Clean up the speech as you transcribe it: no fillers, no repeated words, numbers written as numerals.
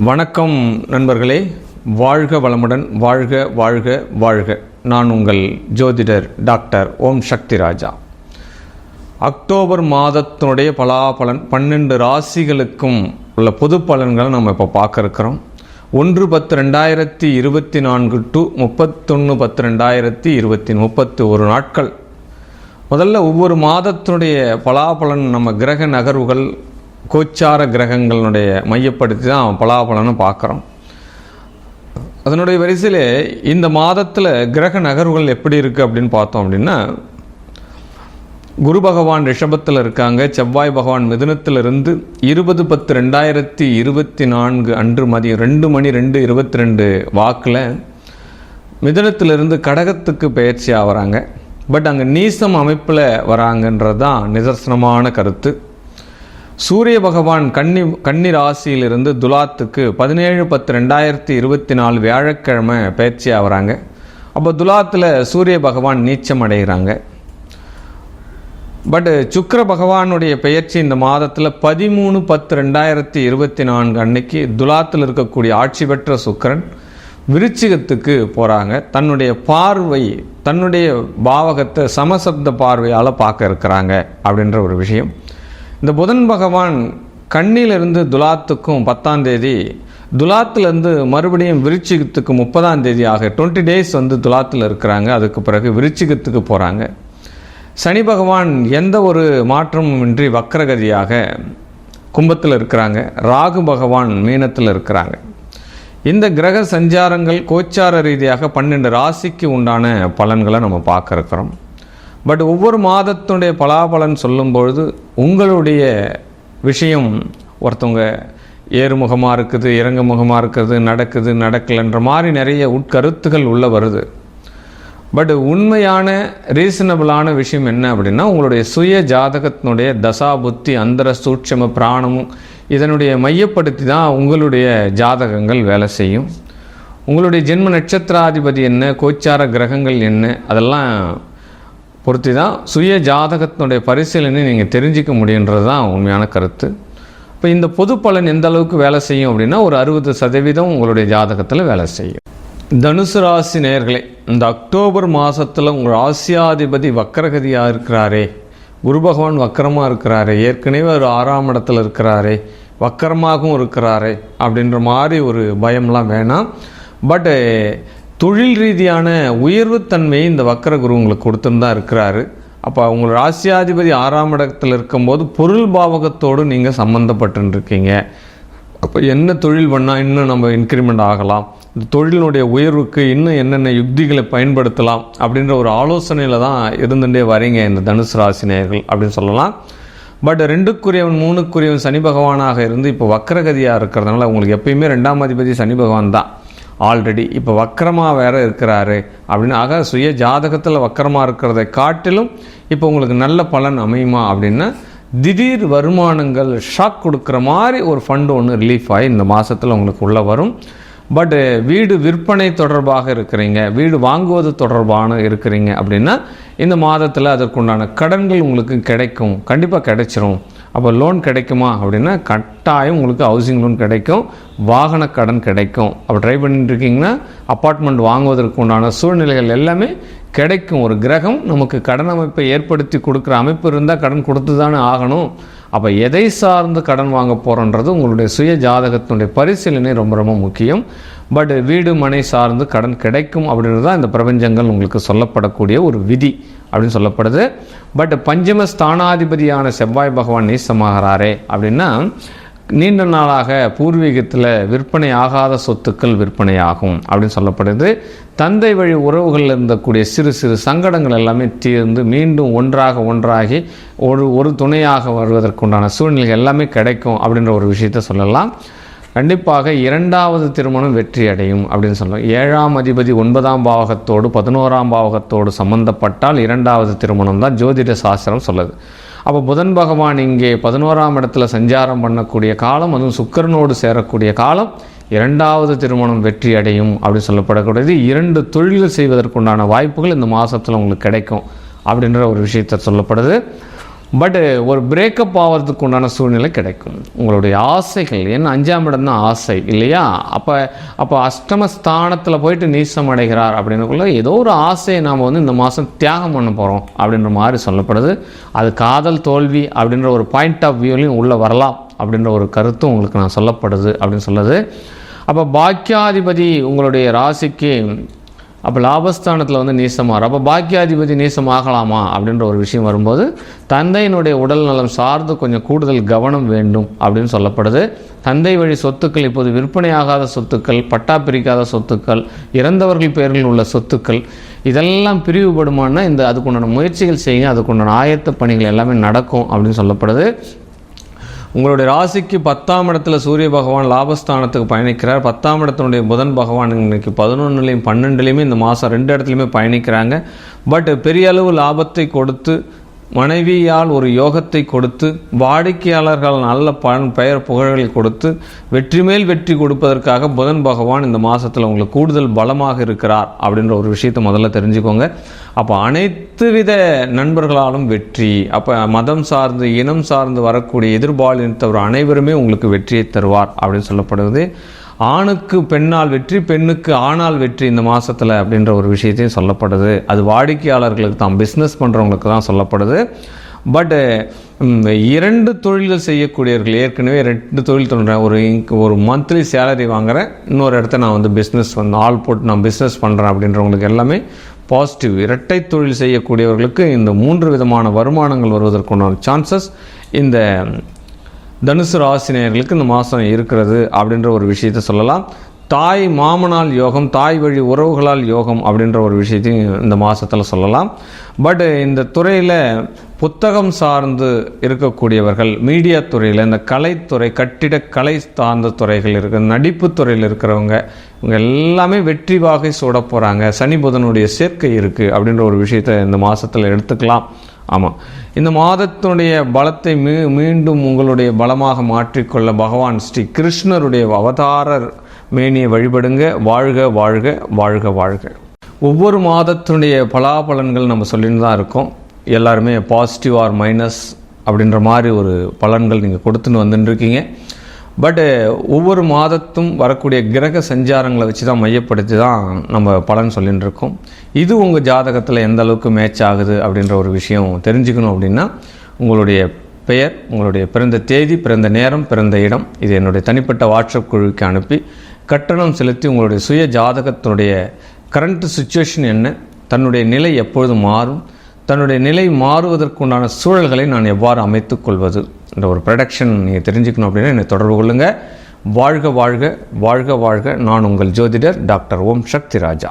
வணக்கம் நண்பர்களே, வாழ்க வளமுடன், வாழ்க வாழ்க வாழ்க. நான் உங்கள் ஜோதிடர் டாக்டர் ஓம் சக்தி ராஜா. அக்டோபர் மாதத்தினுடைய பலாபலன் 12 ராசிகளுக்கும் உள்ள பொது பலன்களை நம்ம இப்போ பார்க்க இருக்கிறோம். 1/10/2024 டு 31/10/2020 31 நாட்கள். முதல்ல ஒவ்வொரு மாதத்தினுடைய பலாபலன் நம்ம கிரக நகர்வுகள் கோச்சார கிரகங்களுடைய மையப்படுத்தி தான் பலாபலனை பார்க்குறோம். அதனுடைய வரிசையில் இந்த மாதத்தில் கிரக நகர்வுகள் எப்படி இருக்குது அப்படின்னு பார்த்தோம் அப்படின்னா, குரு பகவான் ரிஷபத்தில் இருக்காங்க, செவ்வாய் பகவான் மிதுனத்திலிருந்து 20/10/2024 அன்று மதியம் 2:02:22 வாக்கில் மிதுனத்திலிருந்து கடகத்துக்கு பயிற்சி ஆகிறாங்க. பட் அங்கே நீசம் அமைப்பில் வராங்கன்றது தான் நிதர்சனமான கருத்து. சூரிய பகவான் கன்னி ராசியிலிருந்து துலாத்துக்கு 17/10/2024 வியாழக்கிழமை பயிற்சி ஆகிறாங்க. அப்போ துலாத்தில் சூரிய பகவான் நீச்சம் அடைகிறாங்க. பட் சுக்கிர பகவானுடைய பெயர்ச்சி இந்த மாதத்தில் 13/10/2024 அன்னைக்கு துலாத்தில் இருக்கக்கூடிய ஆட்சி பெற்ற சுக்கிரன் விருச்சிகத்துக்கு போகிறாங்க. தன்னுடைய பார்வை, தன்னுடைய பாவகத்தை சமசப்த பார்வையால் பார்க்க இருக்கிறாங்க அப்படின்ற ஒரு விஷயம். இந்த புதன் பகவான் கண்ணிலிருந்து துலாத்துக்கும் 10ஆம் தேதி, துலாத்திலேருந்து மறுபடியும் விருச்சிகத்துக்கு 30ஆம் தேதி ஆக 20 டேஸ் துலாத்தில் இருக்கிறாங்க. அதுக்கு பிறகு விருச்சிகத்துக்கு போகிறாங்க. சனி பகவான் எந்த ஒரு மாற்றமும் இன்றி வக்ரகதியாக கும்பத்தில் இருக்கிறாங்க. ராகு பகவான் மீனத்தில் இருக்கிறாங்க. இந்த கிரக சஞ்சாரங்கள் கோச்சார ரீதியாக 12 ராசிக்கு உண்டான பலன்களை நம்ம பார்க்க இருக்கிறோம். பட் ஒவ்வொரு மாதத்துடைய பலாபலன் சொல்லும்பொழுது உங்களுடைய விஷயம் ஒருத்தவங்க ஏறுமுகமாக இருக்குது, இறங்குமுகமாக இருக்குது, நடக்குது நடக்கலைன்ற மாதிரி நிறைய உட்கருத்துகள் உள்ள வருது. பட் உண்மையான ரீசனபிளான விஷயம் என்ன அப்படின்னா, உங்களுடைய சுய ஜாதகத்தினுடைய தசா புத்தி அந்தர சூட்சம பிராணமும் இதனுடைய மையப்படுத்தி தான் உங்களுடைய ஜாதகங்கள் வேலை செய்யும். உங்களுடைய ஜென்ம நட்சத்திராதிபதி என்ன, கோச்சார கிரகங்கள் என்ன, அதெல்லாம் பொறுத்து தான் சுய ஜாதகத்தினுடைய பரிசீலனை நீங்கள் தெரிஞ்சிக்க முடியுன்றது தான் உண்மையான கருத்து. இப்போ இந்த பொது பலன் எந்த அளவுக்கு வேலை செய்யும் அப்படின்னா, ஒரு 60% உங்களுடைய ஜாதகத்தில் வேலை செய்யும். தனுசு ராசி நேயர்களே, இந்த அக்டோபர் மாதத்தில் உங்கள் ராசியாதிபதி வக்கரகதியாக இருக்கிறாரே, குரு பகவான் வக்கரமாக இருக்கிறாரே, ஏற்கனவே ஒரு 6ஆம் இடத்துல இருக்கிறாரே, வக்கரமாகவும் இருக்கிறாரே அப்படின்ற மாதிரி ஒரு பயம்லாம் வேணாம். பட் தொழில் ரீதியான உயர்வுத்தன்மையை இந்த வக்கர குரு உங்களுக்கு கொடுத்துன்னு தான் இருக்கிறாரு. அப்போ உங்கள் ராசியாதிபதி 6ஆம் இடத்தில் இருக்கும்போது பொருள் பாவகத்தோடு நீங்கள் சம்மந்தப்பட்டுருக்கீங்க. அப்போ என்ன தொழில் பண்ணால் இன்னும் நம்ம இன்க்ரிமெண்ட் ஆகலாம், இந்த தொழிலினுடைய உயர்வுக்கு இன்னும் என்னென்ன யுக்திகளை பயன்படுத்தலாம் அப்படின்ற ஒரு ஆலோசனையில் தான் இருந்துகிட்டே வரீங்க இந்த தனுசு ராசி நேயர்கள் அப்படின்னு சொல்லலாம். பட் 2க்குரியவன் 3க்குரியவன் சனி பகவானாக இருந்து இப்போ வக்கரகதியாக இருக்கிறதுனால உங்களுக்கு எப்பயுமே 2ஆம் அதிபதி சனி பகவான் தான் ஆல்ரெடி இப்போ வக்கரமாக வேறு இருக்கிறாரு அப்படின்னு. ஆக சுய ஜாதகத்தில் வக்கரமாக இருக்கிறதை காட்டிலும் இப்போ உங்களுக்கு நல்ல பலன் அமையுமா அப்படின்னா, திடீர் வருமானங்கள் ஷாக் கொடுக்குற மாதிரி ஒரு ஃபண்டு ஒன்று ரிலீஃப் ஆகி இந்த மாதத்தில் உங்களுக்கு உள்ளே வரும். பட் வீடு விற்பனை தொடர்பாக இருக்கிறீங்க, வீடு வாங்குவது தொடர்பான இருக்கிறீங்க அப்படின்னா இந்த மாதத்தில் அதற்குண்டான கடன்கள் உங்களுக்கு கிடைக்கும், கண்டிப்பாக கிடைச்சிரும். அப்போ லோன் கிடைக்குமா அப்படின்னா கட்டாயம் உங்களுக்கு ஹவுசிங் லோன் கிடைக்கும், வாகன கடன் கிடைக்கும். அப்போ ட்ரை பண்ணிட்டு இருக்கீங்கன்னா அப்பார்ட்மெண்ட் வாங்குவதற்கு உண்டான சூழ்நிலைகள் எல்லாமே கிடைக்கும். ஒரு கிரகம் நமக்கு கடன் அமைப்பை ஏற்படுத்தி கொடுக்குற அமைப்பு இருந்தால் கடன் கொடுத்து தானே ஆகணும். அப்போ எதை சார்ந்து கடன் வாங்க போகிறோன்றது உங்களுடைய சுய ஜாதகத்தினுடைய பரிசீலனை ரொம்ப ரொம்ப முக்கியம். பட் வீடு மனை சார்ந்து கடன் கிடைக்கும் அப்படின்றது தான் இந்த பிரபஞ்சங்கள் உங்களுக்கு சொல்லப்படக்கூடிய ஒரு விதி அப்படின்னு சொல்லப்படுது. பட் பஞ்சம ஸ்தானாதிபதியான செவ்வாய் பகவான் நீசமாகிறாரே அப்படின்னா, நீண்ட நாளாக பூர்வீகத்தில் விற்பனை ஆகாத சொத்துக்கள் விற்பனை ஆகும் அப்படின்னு சொல்லப்படுது. தந்தை வழி உறவுகளில் இருந்தக்கூடிய சிறு சிறு சங்கடங்கள் எல்லாமே தீர்ந்து மீண்டும் ஒன்றாகி ஒரு துணையாக வருவதற்குண்டான சூழ்நிலைகள் எல்லாமே கிடைக்கும் அப்படின்ற ஒரு விஷயத்த சொல்லலாம். கண்டிப்பாக 2வது திருமணம் வெற்றி அடையும் அப்படின்னு சொல்லலாம். 7ஆம் அதிபதி 9ஆம் பாவகத்தோடு 11ஆம் பாவகத்தோடு சம்பந்தப்பட்டால் 2வது திருமணம் தான் ஜோதிட சாஸ்திரம் சொல்லுது. அப்போ புதன் பகவான் இங்கே 11ஆம் இடத்துல சஞ்சாரம் பண்ணக்கூடிய காலம், அதுவும் சுக்கிரனோடு சேரக்கூடிய காலம், 2வது திருமணம் வெற்றி அடையும் அப்படின்னு சொல்லப்படக்கூடியது. 2 தொழில்கள் செய்வதற்குண்டான வாய்ப்புகள் இந்த மாதத்தில் உங்களுக்கு கிடைக்கும் அப்படின்ற ஒரு விஷயத்தை சொல்லப்படுது. பட் ஒரு பிரேக்கப் ஆகிறதுக்கு உண்டான சூழ்நிலை கிடைக்கும். உங்களுடைய ஆசைகள், ஏன்னா 5ஆம் இடம் தான் ஆசை இல்லையா? அப்போ அஷ்டமஸ்தானத்தில் போயிட்டு நீசம் அடைகிறார் அப்படின்னுக்குள்ள ஏதோ ஒரு ஆசையை நாம் இந்த மாதம் தியாகம் பண்ண போகிறோம் அப்படின்ற மாதிரி சொல்லப்படுது. அது காதல் தோல்வி அப்படின்ற ஒரு பாயிண்ட் ஆஃப் வியூலையும் உள்ளே வரலாம் அப்படின்ற ஒரு கருத்தும் உங்களுக்கு நான் சொல்லப்படுது அப்படின்னு சொல்லுது. அப்போ பாக்கியாதிபதி உங்களுடைய ராசிக்கு அப்போ லாபஸ்தானத்தில் நீசமாகும். அப்போ பாக்கியாதிபதி நீசமாகலாமா அப்படின்ற ஒரு விஷயம் வரும்போது தந்தையினுடைய உடல் நலம் சார்ந்து கொஞ்சம் கூடுதல் கவனம் வேண்டும் அப்படின்னு சொல்லப்படுது. தந்தை வழி சொத்துக்கள், இப்போது விற்பனையாகாத சொத்துக்கள், பட்டா பிரிக்காத சொத்துக்கள், இறந்தவர்கள் பேரில் உள்ள சொத்துக்கள், இதெல்லாம் பிரிவுபடுமானா அதுக்குண்டான முயற்சிகள் செய்யுங்க. அதுக்குண்டான ஆயத்த பணிகள் எல்லாமே நடக்கும் அப்படின்னு சொல்லப்படுது. உங்களுடைய ராசிக்கு 10ஆம் இடத்துல சூரிய பகவான் லாபஸ்தானத்துக்கு பயணிக்கிறார். 10ஆம் இடத்தினுடைய புதன் பகவான் இன்னைக்கு 11லையும் 12லையுமே இந்த மாதம் 2 இடத்துலையுமே பயணிக்கிறாங்க. பட் பெரிய அளவு லாபத்தை கொடுத்து, மனைவியால் ஒரு யோகத்தை கொடுத்து, வாடிக்கையாளர்கள் நல்ல பெயர் புகழ்களை கொடுத்து, வெற்றி மேல் வெற்றி கொடுப்பதற்காக புதன் பகவான் இந்த மாதத்தில் உங்களுக்கு கூடுதல் பலமாக இருக்கிறார் அப்படின்ற ஒரு விஷயத்தை முதல்ல தெரிஞ்சுக்கோங்க. அப்போ அனைத்து வித நண்பர்களாலும் வெற்றி. அப்போ மதம் சார்ந்து, இனம் சார்ந்து வரக்கூடிய எதிர்பாலினத்தவர் அனைவருமே உங்களுக்கு வெற்றியை தருவார் அப்படின்னு சொல்லப்படுவது. ஆணுக்கு பெண்ணால் வெற்றி, பெண்ணுக்கு ஆணால் வெற்றி இந்த மாதத்தில் அப்படின்ற ஒரு விஷயத்தையும் சொல்லப்படுது. அது வாடிக்கையாளர்களுக்கு தான், பிஸ்னஸ் பண்ணுறவங்களுக்கு தான் சொல்லப்படுது. பட் 2 தொழில்கள் செய்யக்கூடியவர்கள், ஏற்கனவே 2 தொழில் பண்ணுறேன், ஒரு மந்த்லி சேலரி வாங்குகிறேன், இன்னொரு இடத்த நான் பிஸ்னஸ் ஆள் போட்டு நான் பிஸ்னஸ் பண்ணுறேன் அப்படின்றவங்களுக்கு எல்லாமே பாசிட்டிவ். இரட்டை தொழில் செய்யக்கூடியவர்களுக்கு இந்த 3 விதமான வருமானங்கள் வருவதற்குண்டான சான்சஸ் இந்த தனுசு ராசினியர்களுக்கு இந்த மாதம் இருக்கிறது அப்படின்ற ஒரு விஷயத்தை சொல்லலாம். தாய் மாமனால் யோகம், தாய் வழி உறவுகளால் யோகம் அப்படின்ற ஒரு விஷயத்தையும் இந்த மாதத்தில் சொல்லலாம். பட் இந்த துறையில் புத்தகம் சார்ந்து இருக்கக்கூடியவர்கள், மீடியா துறையில், இந்த கலைத்துறை, கட்டிடக்கலை சார்ந்த துறைகள் இருக்கிற, நடிப்பு துறையில் இருக்கிறவங்க, இவங்க எல்லாமே வெற்றி வாகை சூட போகிறாங்க. சனி புதனுடைய சேர்க்கை இருக்குது அப்படின்ற ஒரு விஷயத்தை இந்த மாதத்தில் எடுத்துக்கலாம். ஆமாம், இந்த மாதத்தினுடைய பலத்தை மீண்டும் உங்களுடைய பலமாக மாற்றிக்கொள்ள பகவான் ஸ்ரீ கிருஷ்ணருடைய அவதாரர் மேனியை வழிபடுங்க. வாழ்க வாழ்க வாழ்க வாழ்க. ஒவ்வொரு மாதத்தினுடைய பலாபலன்கள் நம்ம சொல்லிட்டு தான் இருக்கோம். எல்லாருமே பாசிட்டிவ் ஆர் மைனஸ் அப்படின்ற மாதிரி ஒரு பலன்கள் நீங்கள் கொடுத்துன்னு வந்துட்டுருக்கீங்க. பட் ஒவ்வொரு மாதத்தும் வரக்கூடிய கிரக சஞ்சாரங்களை வச்சு தான் மையப்படுத்தி தான் நம்ம பலன் சொல்லிட்டு இருக்கோம். இது உங்கள் ஜாதகத்தில் எந்த அளவுக்கு மேட்ச் ஆகுது அப்படின்ற ஒரு விஷயம் தெரிஞ்சுக்கணும் அப்படின்னா உங்களுடைய பெயர், உங்களுடைய பிறந்த தேதி, பிறந்த நேரம், பிறந்த இடம், இது என்னுடைய தனிப்பட்ட வாட்ஸ்அப் குழுவுக்கு அனுப்பி கட்டணம் செலுத்தி உங்களுடைய சுய ஜாதகத்தினுடைய கரண்ட் சுச்சுவேஷன் என்ன, தன்னுடைய நிலை எப்பொழுது மாறும், தன்னுடைய நிலை மாறுவதற்குண்டான சூழல்களை நான் எவ்வாறு அமைத்துக் கொள்வது என்ற ஒரு ப்ரொடக்ஷன் நீங்கள் தெரிஞ்சுக்கணும் அப்படின்னா என்னை தொடர்பு கொள்ளுங்கள். வாழ்க வாழ்க வாழ்க வாழ்க. நான் உங்கள் ஜோதிடர் டாக்டர் ஓம் சக்தி ராஜா.